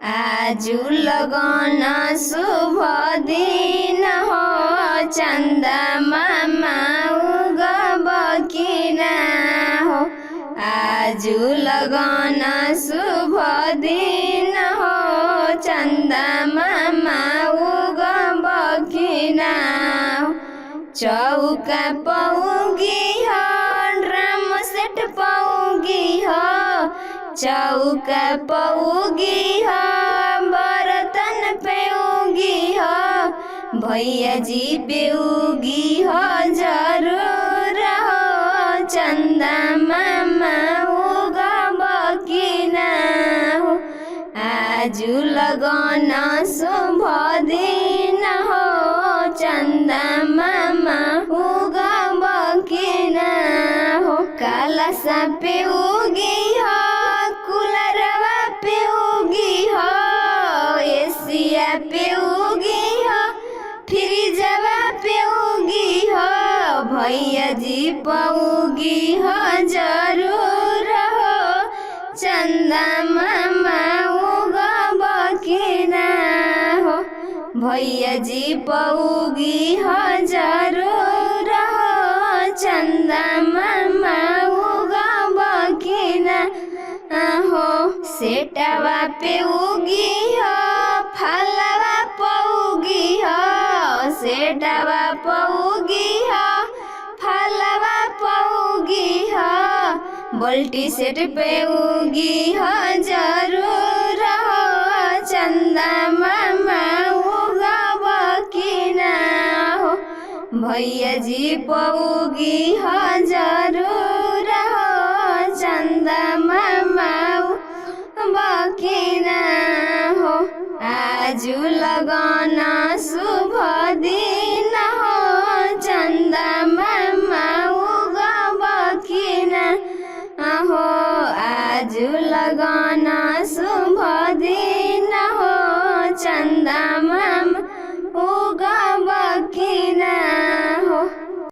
आजु लगन शुभ दिन हो चंदा मामा उगब कि ना हो। आजु लगन शुभ दिन हो चंदा मामा उगब कि ना हो। चौका पौगी हो ड्रम सेट पौगी हो। चौका पौगी हो बर्तन पेउगी हो। भैया जी पेउगी हो जरूर हो चंदा मामा उगब कि ना हो। आजु लगन शुभ दिन हो चंदा मामा उगब कि ना हो। काला सा पेउगी हो कुलरवा पेउगी हो। एसिया पेउगी हो फ्रिजवा पेउगी हो। भैया जी पौगी हो जरूर हो चंदा मामा उगब कि ना हो। भैया जी पौगी हो जरूर हो चंदा मामा उगब कि ना हो। सेटवा पेउगी हो फलवा पौगी हो। सेटवा पौगी हो फलवा पौगी हो। बोल्टी सेट पेउगी हो जरूर हो चंदा मामा उगब कि ना हो। भैया जी पौगी हो जरूर हो चंदा मामा उगब कि ना हो। आजु लगन शुभ दिन हो चंदा मामा उगब कि ना हो। आजु लगन शुभ